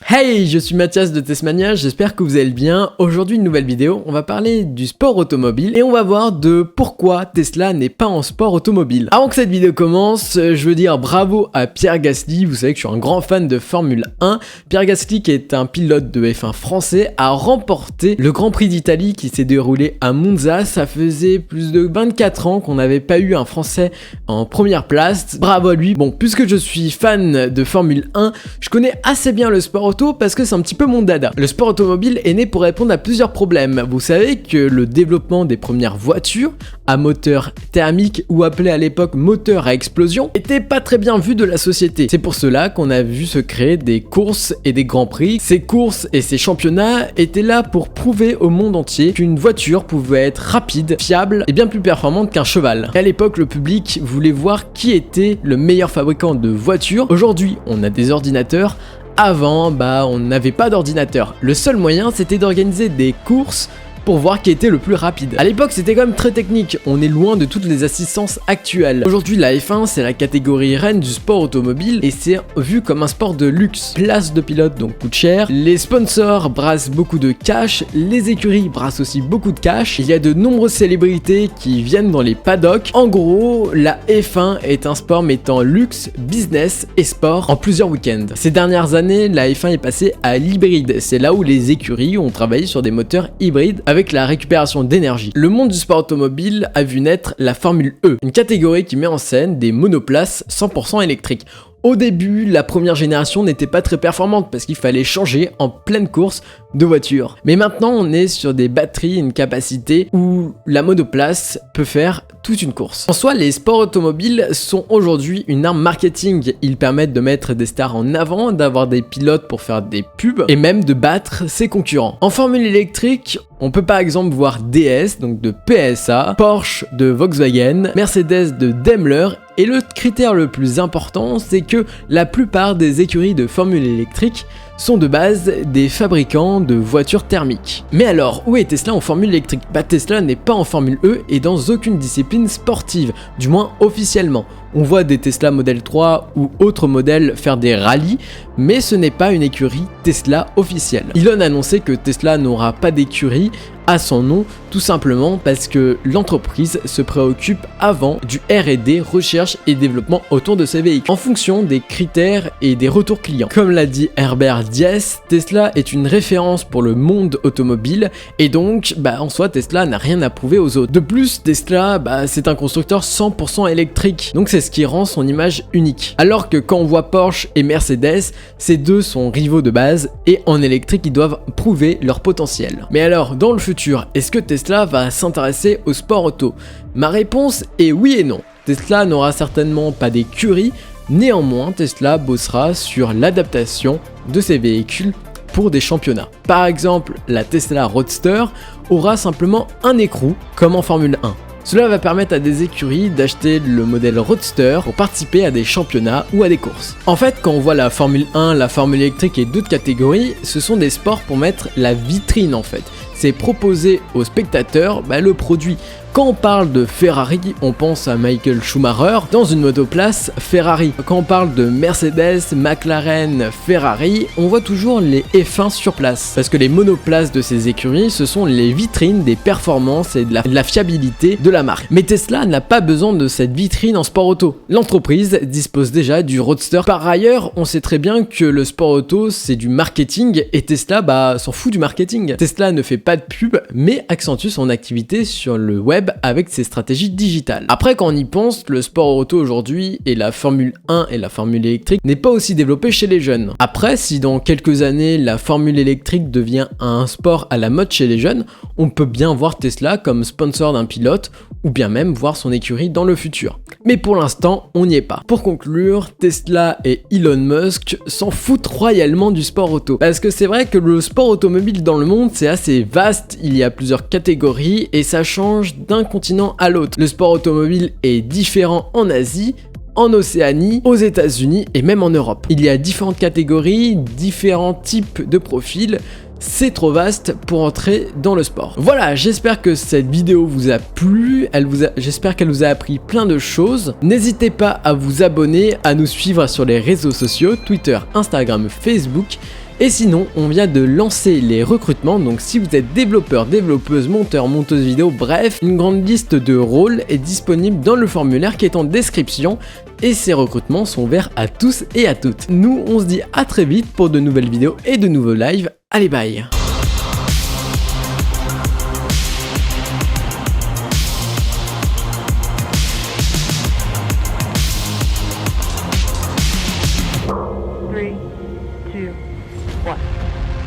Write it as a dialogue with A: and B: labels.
A: Hey, je suis Mathias de Testmania, j'espère que vous allez bien. Aujourd'hui, une nouvelle vidéo, on va parler du sport automobile et on va voir de pourquoi Tesla n'est pas en sport automobile. Avant que cette vidéo commence, je veux dire bravo à Pierre Gasly, vous savez que je suis un grand fan de Formule 1. Pierre Gasly, qui est un pilote de F1 français, a remporté le Grand Prix d'Italie qui s'est déroulé à Monza. Ça faisait plus de 24 ans qu'on n'avait pas eu un Français en première place. Bravo à lui. Bon, puisque je suis fan de Formule 1, je connais assez bien le sport auto parce que c'est un petit peu mon dada. Le sport automobile est né pour répondre à plusieurs problèmes. Vous savez que le développement des premières voitures à moteur thermique ou appelé à l'époque moteur à explosion était pas très bien vu de la société. C'est pour cela qu'on a vu se créer des courses et des grands prix. Ces courses et ces championnats étaient là pour prouver au monde entier qu'une voiture pouvait être rapide, fiable et bien plus performante qu'un cheval. Et à l'époque, le public voulait voir qui était le meilleur fabricant de voitures. Aujourd'hui, on a des ordinateurs. Avant, on n'avait pas d'ordinateur. Le seul moyen, c'était d'organiser des courses pour voir qui était le plus rapide. À l'époque, c'était quand même très technique, on est loin de toutes les assistances actuelles. Aujourd'hui, la F1, c'est la catégorie reine du sport automobile et c'est vu comme un sport de luxe. Place de pilote donc coûte cher, les sponsors brassent beaucoup de cash, les écuries brassent aussi beaucoup de cash, il y a de nombreuses célébrités qui viennent dans les paddocks. En gros, la F1 est un sport mettant luxe, business et sport en plusieurs week-ends. Ces dernières années, la F1 est passée à l'hybride, c'est là où les écuries ont travaillé sur des moteurs hybrides avec la récupération d'énergie. Le monde du sport automobile a vu naître la Formule E, une catégorie qui met en scène des monoplaces 100% électriques. Au début, la première génération n'était pas très performante parce qu'il fallait changer en pleine course de voiture. Mais maintenant, on est sur des batteries, une capacité où la monoplace peut faire toute une course. En soi, les sports automobiles sont aujourd'hui une arme marketing. Ils permettent de mettre des stars en avant, d'avoir des pilotes pour faire des pubs et même de battre ses concurrents. En formule électrique, on peut par exemple voir DS, donc de PSA, Porsche de Volkswagen, Mercedes de Daimler. Et le critère le plus important, c'est que la plupart des écuries de formule électrique sont de base des fabricants de voitures thermiques. Mais alors, où est Tesla en formule électrique ? Tesla n'est pas en Formule E et dans aucune discipline sportive, du moins officiellement. On voit des Tesla Model 3 ou autres modèles faire des rallyes, mais ce n'est pas une écurie Tesla officielle. Elon a annoncé que Tesla n'aura pas d'écurie à son nom, tout simplement parce que l'entreprise se préoccupe avant du R&D, recherche et développement autour de ses véhicules, en fonction des critères et des retours clients. Comme l'a dit Herbert Diess, Tesla est une référence pour le monde automobile et donc en soi Tesla n'a rien à prouver aux autres. De plus, Tesla c'est un constructeur 100% électrique, donc c'est ce qui rend son image unique. Alors que quand on voit Porsche et Mercedes, ces deux sont rivaux de base et en électrique ils doivent prouver leur potentiel. Mais alors dans le futur, est-ce que Tesla va s'intéresser au sport auto ? Ma réponse est oui et non. Tesla n'aura certainement pas d'écurie, néanmoins Tesla bossera sur l'adaptation de ses véhicules pour des championnats. Par exemple, la Tesla Roadster aura simplement un écrou comme en Formule 1. Cela va permettre à des écuries d'acheter le modèle Roadster pour participer à des championnats ou à des courses. En fait, quand on voit la Formule 1, la Formule électrique et d'autres catégories, ce sont des sports pour mettre la vitrine en fait. C'est proposer aux spectateurs le produit. Quand on parle de Ferrari, on pense à Michael Schumacher dans une motoplace Ferrari. Quand on parle de Mercedes, McLaren, Ferrari, on voit toujours les F1 sur place. Parce que les monoplaces de ces écuries, ce sont les vitrines des performances et de la fiabilité de la marque. Mais Tesla n'a pas besoin de cette vitrine en sport auto. L'entreprise dispose déjà du Roadster. Par ailleurs, on sait très bien que le sport auto, c'est du marketing et Tesla, s'en fout du marketing. Tesla ne fait pas de pub, mais accentue son activité sur le web avec ses stratégies digitales. Après, quand on y pense, le sport auto aujourd'hui et la Formule 1 et la Formule électrique n'est pas aussi développé chez les jeunes. Après, si dans quelques années la Formule électrique devient un sport à la mode chez les jeunes, on peut bien voir Tesla comme sponsor d'un pilote ou bien même voir son écurie dans le futur. Mais pour l'instant, on n'y est pas. Pour conclure, Tesla et Elon Musk s'en foutent royalement du sport auto. Parce que c'est vrai que le sport automobile dans le monde, c'est assez vaste, il y a plusieurs catégories et ça change d'un continent à l'autre. Le sport automobile est différent en Asie, en Océanie, aux États-Unis et même en Europe. Il y a différentes catégories, différents types de profils. C'est trop vaste pour entrer dans le sport. Voilà, j'espère que cette vidéo vous a plu, j'espère qu'elle vous a appris plein de choses. N'hésitez pas à vous abonner, à nous suivre sur les réseaux sociaux, Twitter, Instagram, Facebook. Et sinon, on vient de lancer les recrutements, donc si vous êtes développeur, développeuse, monteur, monteuse vidéo, bref, une grande liste de rôles est disponible dans le formulaire qui est en description et ces recrutements sont ouverts à tous et à toutes. Nous, on se dit à très vite pour de nouvelles vidéos et de nouveaux lives. Allez, bye!